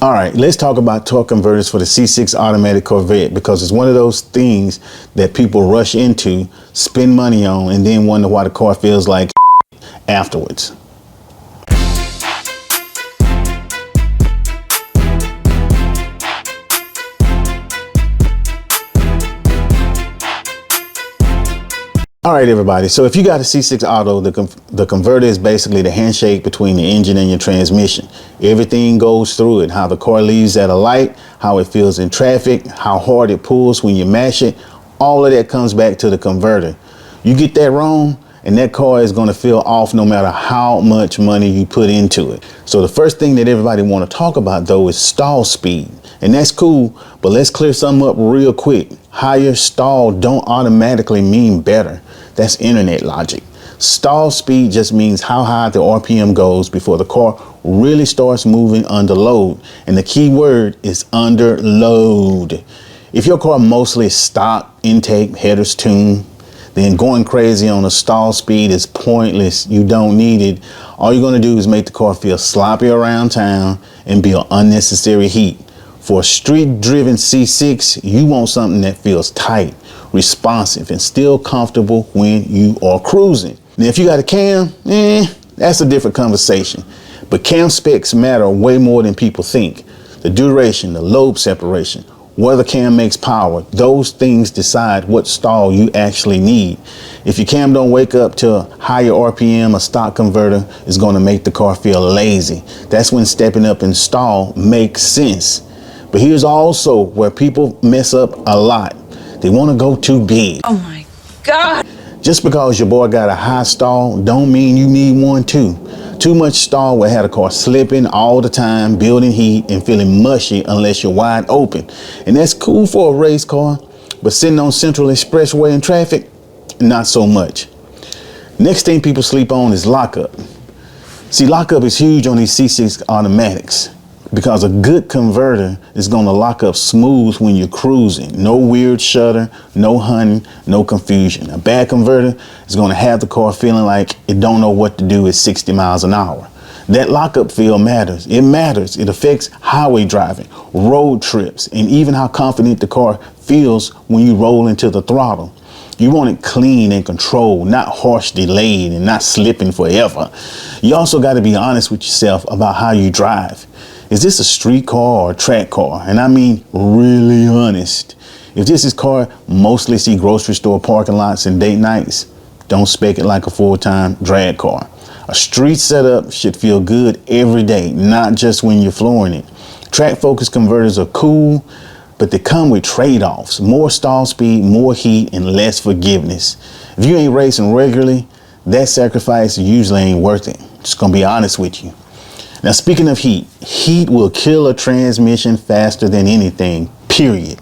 All right, let's talk about torque converters for the C6 automatic Corvette, because it's one of those things that people rush into, spend money on, and then wonder why the car feels like afterwards. All right, everybody. So if you got a C6 Auto, the converter is basically the handshake between the engine and your transmission. Everything goes through it. How the car leaves at a light, how it feels in traffic, how hard it pulls when you mash it. All of that comes back to the converter. You get that wrong, and that car is going to feel off no matter how much money you put into it. So the first thing that everybody want to talk about, though, is stall speed. And that's cool, but let's clear something up real quick. Higher stall don't automatically mean better. That's internet logic. Stall speed just means how high the RPM goes before the car really starts moving under load. And the key word is under load. If your car mostly stock, intake, headers, tune, then going crazy on a stall speed is pointless. You don't need it. All you're going to do is make the car feel sloppy around town and build unnecessary heat. For a street-driven C6, you want something that feels tight, responsive, and still comfortable when you are cruising. Now, if you got a cam, that's a different conversation. But cam specs matter way more than people think. The duration, the lobe separation, whether cam makes power, those things decide what stall you actually need. If your cam don't wake up to a higher RPM, a stock converter is going to make the car feel lazy. That's when stepping up in stall makes sense. But here's also where people mess up a lot. They want to go too big. Oh my God. Just because your boy got a high stall don't mean you need one too. Too much stall will have the car slipping all the time, building heat and feeling mushy unless you're wide open. And that's cool for a race car, but sitting on Central Expressway in traffic, not so much. Next thing people sleep on is lockup. See, lockup is huge on these C6 automatics, because a good converter is going to lock up smooth when you're cruising. No weird shudder, no hunting, no confusion. A bad converter is going to have the car feeling like it don't know what to do at 60 miles an hour. That lockup feel matters. It matters. It affects highway driving, road trips, and even how confident the car feels when you roll into the throttle. You want it clean and controlled, not harsh, delayed, and not slipping forever. You also got to be honest with yourself about how you drive. Is this a street car or a track car? And I mean really honest. If this is car mostly see grocery store parking lots and date nights, don't spec it like a full-time drag car. A street setup should feel good every day, not just when you're flooring it. Track focused converters are cool, but they come with trade-offs. More stall speed, more heat, and less forgiveness. If you ain't racing regularly, that sacrifice usually ain't worth it. Just gonna be honest with you. Now, speaking of heat, heat will kill a transmission faster than anything, period.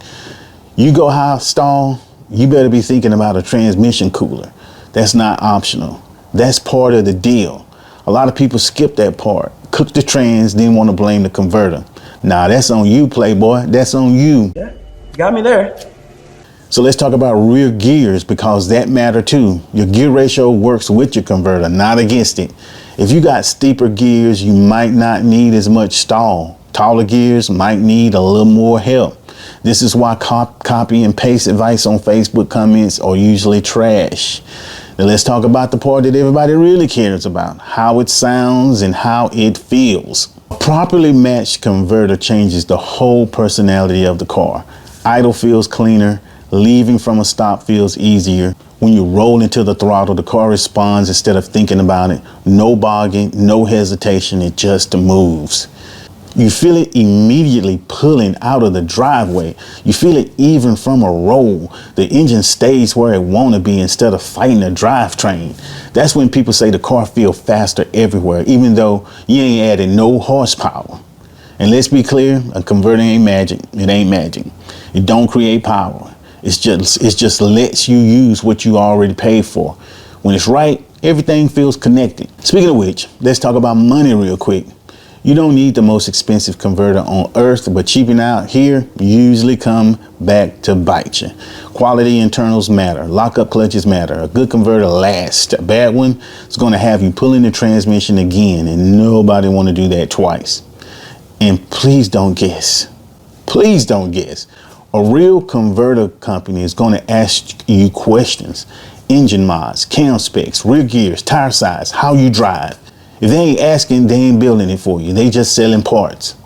You go high stall, you better be thinking about a transmission cooler. That's not optional. That's part of the deal. A lot of people skip that part, cook the trans, then want to blame the converter. Nah, that's on you, playboy. That's on you. Yeah, got me there. So let's talk about rear gears, because that matter too. Your gear ratio works with your converter, not against it. If you got steeper gears, you might not need as much stall. Taller gears might need a little more help. This is why copy and paste advice on Facebook comments are usually trash. Now let's talk about the part that everybody really cares about, how it sounds and how it feels. A properly matched converter changes the whole personality of the car. Idle feels cleaner. Leaving from a stop feels easier. When you roll into the throttle, the car responds instead of thinking about it. No bogging, no hesitation, it just moves. You feel it immediately pulling out of the driveway. You feel it even from a roll. The engine stays where it want to be instead of fighting a drivetrain. That's when people say the car feels faster everywhere, even though you ain't added no horsepower. And let's be clear, a converter ain't magic. It ain't magic. It don't create power. It just lets you use what you already paid for. When it's right, everything feels connected. Speaking of which, let's talk about money real quick. You don't need the most expensive converter on earth, but cheaping out here usually come back to bite you. Quality internals matter. Lockup clutches matter. A good converter lasts. A bad one is going to have you pulling the transmission again, and nobody want to do that twice. And please don't guess. Please don't guess. A real converter company is going to ask you questions. Engine mods, cam specs, rear gears, tire size, how you drive. If they ain't asking, they ain't building it for you. They just selling parts.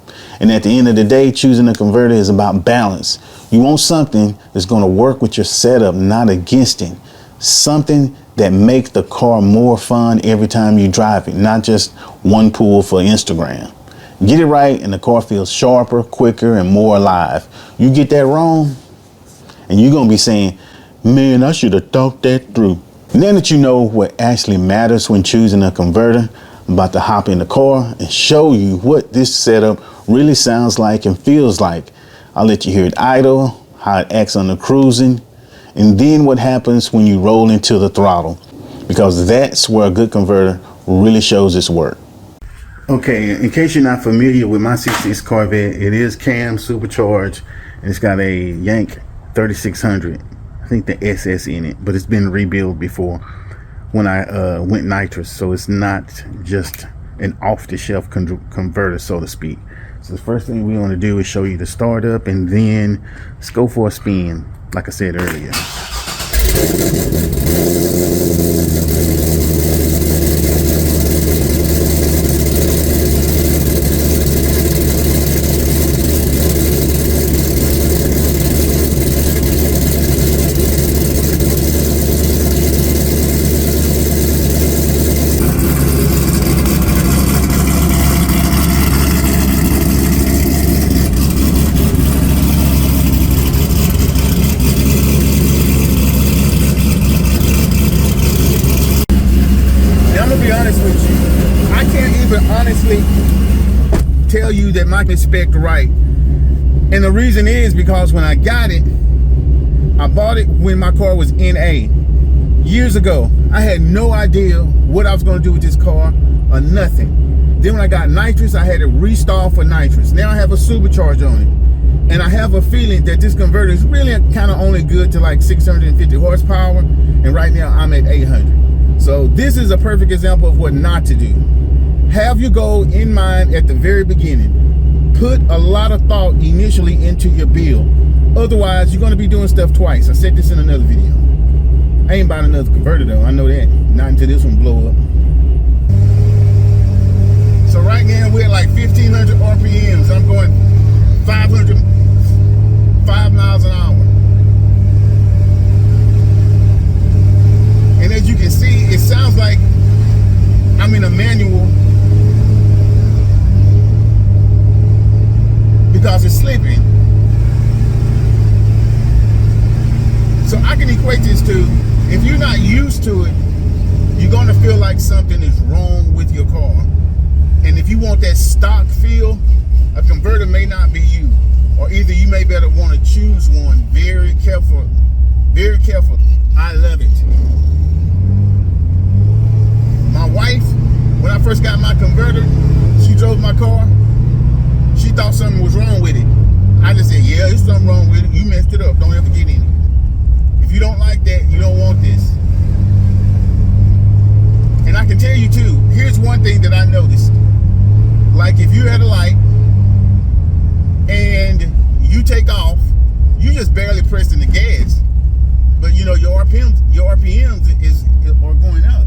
And at the end of the day, choosing a converter is about balance. You want something that's going to work with your setup, not against it. Something that makes the car more fun every time you drive it, not just one pull for Instagram. Get it right and the car feels sharper, quicker, and more alive. You get that wrong, and you're going to be saying, man, I should have thought that through. Now that you know what actually matters when choosing a converter, I'm about to hop in the car and show you what this setup really sounds like and feels like. I'll let you hear it idle, how it acts under cruising, and then what happens when you roll into the throttle, because that's where a good converter really shows its work. Okay, in case you're not familiar with my 66 Corvette, it is cam supercharged, and it's got a Yank 3600, I think the SS in it, but it's been rebuilt before when I went nitrous, so it's not just an off-the-shelf converter, so to speak. So the first thing we want to do is show you the startup, and then let's go for a spin, like I said earlier. Honestly tell you that my spec right, and the reason is because when I got it, I bought it when my car was NA years ago. I had no idea what I was going to do with this car or nothing. Then when I got nitrous, I had to restart for nitrous. Now I have a supercharge on it, and I have a feeling that this converter is really kind of only good to like 650 horsepower, and right now I'm at 800. So this is a perfect example of what not to do. Have your goal in mind at the very beginning. Put a lot of thought initially into your build. Otherwise, you're going to be doing stuff twice. I said this in another video. I ain't buying another converter though. I know that. Not until this one blow up. So right now we're at like 1,500 RPMs. I'm going 5 miles an hour. And as you can see, it sounds like I'm in a manual because it's slipping. So I can equate this to, if you're not used to it, you're going to feel like something is wrong with your car. And if you want that stock feel, a converter may not be you. Or either you may better want to choose one very careful. Very careful. I love it. My wife, when I first got my converter, she drove my car. She thought something was wrong with it. I just said, yeah, there's something wrong with it. You messed it up. Don't ever get in it. If you don't like that, you don't want this. And I can tell you too, here's one thing that I noticed. Like if you're at a light and you take off, you just barely pressing the gas. But you know, your RPMs are going up.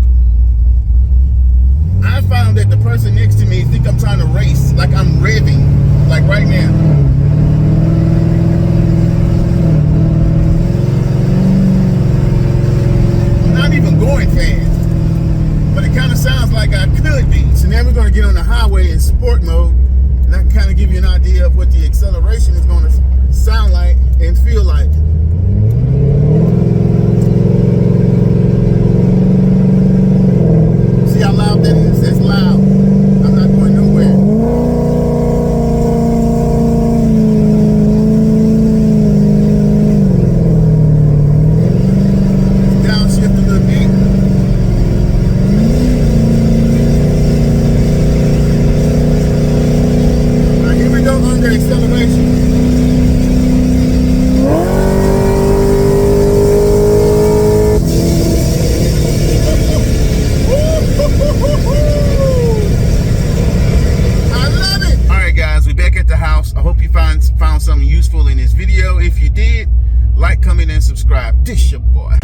I found that the person next to me think I'm trying to race, like I'm revving, like right now. I'm not even going fast, but it kind of sounds like I could be. So now we're going to get on the highway in sport mode, and I can kind of give you an idea of what the acceleration is going to sound like and feel like. See how loud that is? That's loud. I'm not going nowhere. Downshift a little bit. Now here we go under acceleration. house. I hope you found something useful in this video. If you did, like, comment, and subscribe. This your boy.